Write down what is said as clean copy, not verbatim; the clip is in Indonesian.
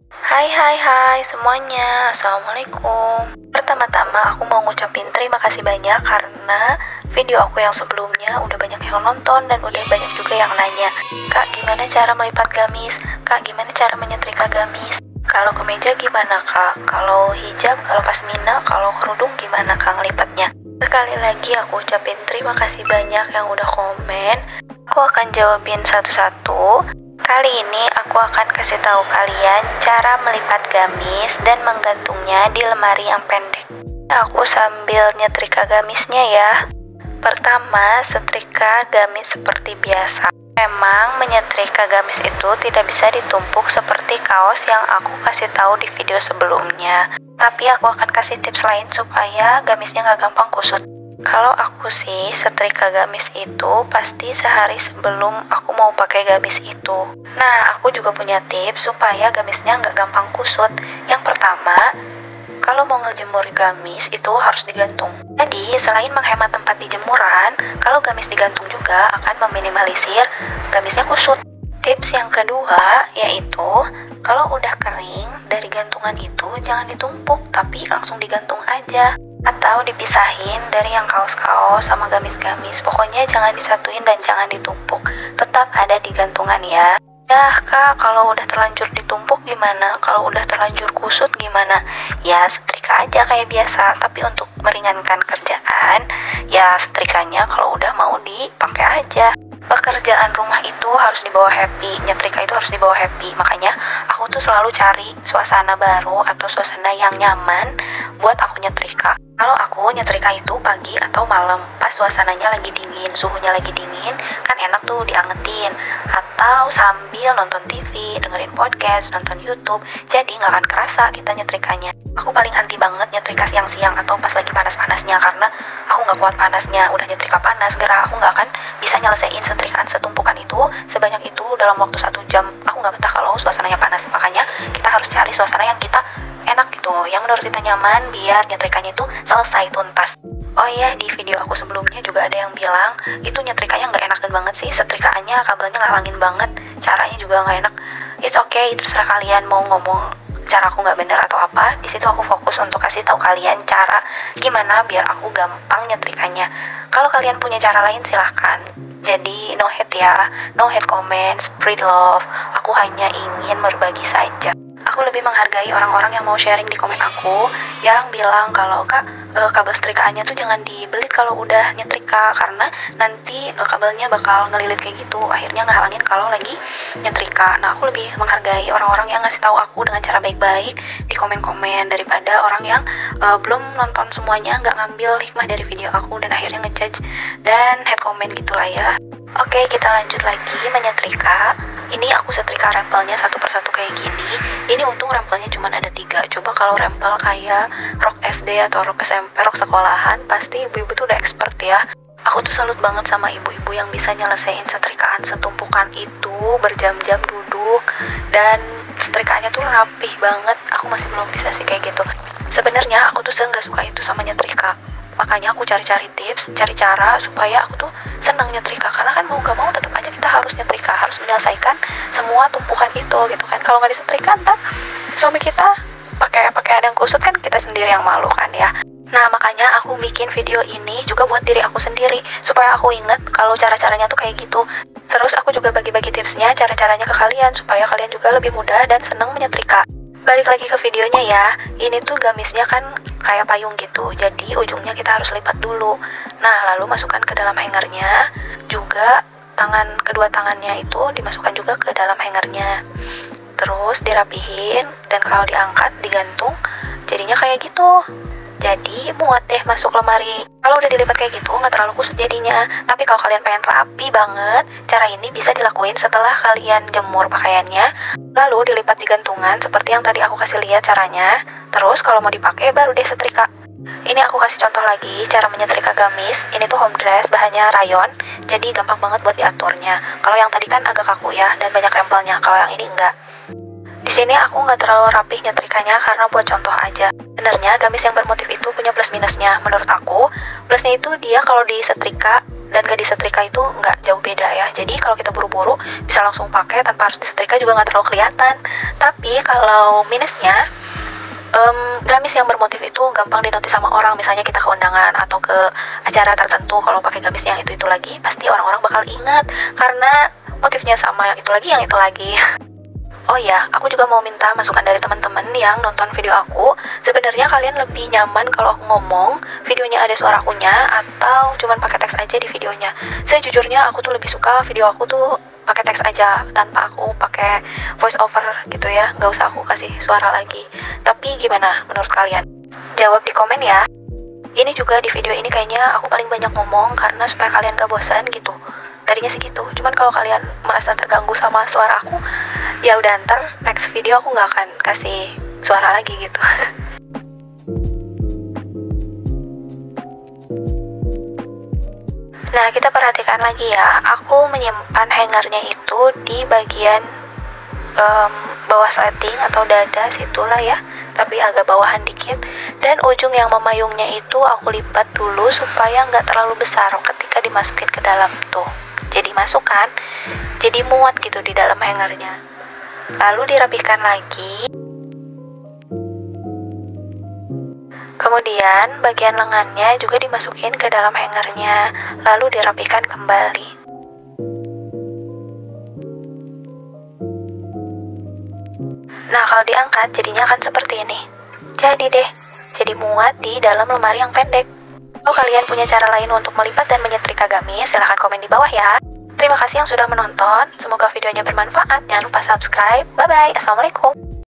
Hai semuanya, Assalamualaikum. Pertama-tama aku mau ngucapin terima kasih banyak karena video aku yang sebelumnya udah banyak yang nonton dan udah banyak juga yang nanya, Kak gimana cara melipat gamis? Kak gimana cara menyetrika gamis? Kalau kemeja gimana Kak? Kalau hijab, kalau pasmina, kalau kerudung gimana Kak ngelipatnya? Sekali lagi aku ucapin terima kasih banyak yang udah komen. Aku akan jawabin satu-satu. Kali ini aku akan kasih tahu kalian cara melipat gamis dan menggantungnya di lemari yang pendek. Aku sambil nyetrika gamisnya ya. Pertama, setrika gamis seperti biasa. Memang menyetrika gamis itu tidak bisa ditumpuk seperti kaos yang aku kasih tahu di video sebelumnya. Tapi aku akan kasih tips lain supaya gamisnya nggak gampang kusut. Kalau aku sih setrika gamis itu pasti sehari sebelum aku mau pakai gamis itu. Nah, aku juga punya tips supaya gamisnya nggak gampang kusut. Yang pertama, kalau mau ngejemur gamis itu harus digantung. Jadi, selain menghemat tempat di jemuran, kalau gamis digantung juga akan meminimalisir gamisnya kusut. Tips yang kedua yaitu, kalau udah kering dari gantungan itu jangan ditumpuk, tapi langsung digantung aja. Atau dipisahin dari yang kaos-kaos sama gamis-gamis. Pokoknya jangan disatuin dan jangan ditumpuk. Tetap ada di gantungan ya. Ya Kak, kalau udah terlanjur ditumpuk gimana? Kalau udah terlanjur kusut gimana? Ya setrika aja kayak biasa. Tapi untuk meringankan kerjaan, ya setrikanya kalau udah mau dipakai aja. Pekerjaan rumah itu harus dibawa happy, nyetrika itu harus dibawa happy. Makanya aku tuh selalu cari suasana baru atau suasana yang nyaman buat aku nyetrika. Kalau aku nyetrika itu pagi atau malam, pas suasananya lagi dingin, suhunya lagi dingin, kan enak tuh diangetin. Atau sambil nonton TV, dengerin podcast, nonton YouTube, jadi nggak akan kerasa kita nyetrikanya. Aku paling anti banget nyetrika siang-siang atau pas lagi panas-panasnya, karena aku nggak kuat panasnya. Udah nyetrika panas, gerah, aku nggak akan bisa nyelesain setrikaan setumpukan itu sebanyak itu dalam waktu 1 jam. Aku nggak betah kalau suasananya panas. Makanya kita harus cari suasana yang kita enak gitu, yang menurut kita nyaman, biar nyetrikanya itu selesai tuntas. Oh iya, di video aku sebelumnya juga ada yang bilang itu nyetrikanya nggak enakan banget sih, setrikaannya kabelnya ngalangin banget, caranya juga nggak enak. It's okay, terserah kalian mau ngomong cara aku nggak bener atau apa. Di situ aku fokus untuk kasih tahu kalian cara gimana biar aku gampang nyetrikanya. Kalau kalian punya cara lain silahkan. Jadi no hate ya, no hate comments, spread love. Aku hanya ingin berbagi saja. Aku lebih menghargai orang-orang yang mau sharing di komen aku, yang bilang kalau Kak, kabel setrikaannya tuh jangan dibelit kalau udah nyetrika, karena nanti kabelnya bakal ngelilit kayak gitu, akhirnya ngehalangin kalau lagi nyetrika. Nah, aku lebih menghargai orang-orang yang ngasih tahu aku dengan cara baik-baik di komen-komen daripada orang yang belum nonton semuanya, nggak ngambil hikmah dari video aku dan akhirnya ngejudge dan head comment gitulah ya. Oke, kita lanjut lagi menyetrika. Ini aku setrika rempelnya satu persatu kayak gini. Ini untung rempelnya cuma ada 3. Coba kalau rempel kayak rok SD atau rok SMP, rok sekolahan, pasti ibu-ibu tuh udah expert ya. Aku tuh salut banget sama ibu-ibu yang bisa nyelesain setrikaan setumpukan itu berjam-jam duduk, dan setrikaannya tuh rapih banget. Aku masih belum bisa sih kayak gitu. Sebenarnya aku tuh nggak suka itu sama nyetrika. Makanya aku cari-cari tips, cari cara supaya aku tuh senang nyetrika. Karena kan mau gak mau tetap aja kita harus nyetrika, harus menyelesaikan semua tumpukan itu gitu kan. Kalau nggak disetrika ntar suami kita pakai ada yang kusut, kan kita sendiri yang malu kan ya. Nah, makanya aku bikin video ini juga buat diri aku sendiri, supaya aku inget kalau cara-caranya tuh kayak gitu. Terus aku juga bagi-bagi tipsnya, cara-caranya ke kalian, supaya kalian juga lebih mudah dan senang menyetrika. Balik lagi ke videonya ya. Ini tuh gamisnya kan kayak payung gitu, jadi ujungnya kita harus lipat dulu. Nah, lalu masukkan ke dalam hangernya. Juga kedua tangannya itu dimasukkan juga ke dalam hangernya. Terus dirapihin, dan kalau diangkat, digantung, jadinya kayak gitu. Jadi muat deh masuk lemari. Kalau udah dilipat kayak gitu nggak terlalu kusut jadinya. Tapi kalau kalian pengen rapi banget, cara ini bisa dilakuin setelah kalian jemur pakaiannya, lalu dilipat di gantungan seperti yang tadi aku kasih lihat caranya. Terus kalau mau dipakai baru deh setrika. Ini aku kasih contoh lagi cara menyetrika gamis. Ini tuh home dress, bahannya rayon, jadi gampang banget buat diaturnya. Kalau yang tadi kan agak kaku ya dan banyak rempelnya. Kalau yang ini enggak. Di sini aku nggak terlalu rapih nyetrikanya karena buat contoh aja. Sebenarnya gamis yang bermotif itu punya plus minusnya. Menurut aku, plusnya itu dia kalau disetrika dan gak disetrika itu nggak jauh beda ya. Jadi kalau kita buru-buru bisa langsung pakai tanpa harus disetrika juga nggak terlalu kelihatan. Tapi kalau minusnya, gamis yang bermotif itu gampang dinotis sama orang. Misalnya kita ke undangan atau ke acara tertentu, kalau pakai gamis yang itu lagi, pasti orang-orang bakal ingat karena motifnya sama, yang itu lagi. Oh ya, aku juga mau minta masukan dari teman-teman yang nonton video aku. Sebenarnya kalian lebih nyaman kalau aku ngomong, videonya ada suara akunya, atau cuman pakai teks aja di videonya. Sejujurnya aku tuh lebih suka video aku tuh pakai teks aja, tanpa aku pakai voice over gitu ya, nggak usah aku kasih suara lagi. Tapi gimana menurut kalian? Jawab di komen ya. Ini juga di video ini kayaknya aku paling banyak ngomong karena supaya kalian gak bosan gitu. Tadinya sih gitu, cuman kalau kalian merasa terganggu sama suara aku, ya udah ntar next video aku nggak akan kasih suara lagi gitu. Nah, kita perhatikan lagi ya, aku menyimpan hangernya itu di bagian bawah sleting atau dada situlah ya, tapi agak bawahan dikit. Dan ujung yang memayungnya itu aku lipat dulu supaya nggak terlalu besar ketika dimasukin ke dalam tuh. Jadi masuk kan, jadi muat gitu di dalam hangernya. Lalu dirapikan lagi. Kemudian bagian lengannya juga dimasukin ke dalam hangernya, lalu dirapikan kembali. Nah, kalau diangkat jadinya akan seperti ini. Jadi deh, jadi muat di dalam lemari yang pendek. Kalau kalian punya cara lain untuk melipat dan menyetrika gamis, silahkan komen di bawah ya. Terima kasih yang sudah menonton, semoga videonya bermanfaat. Jangan lupa subscribe. Bye-bye, assalamualaikum.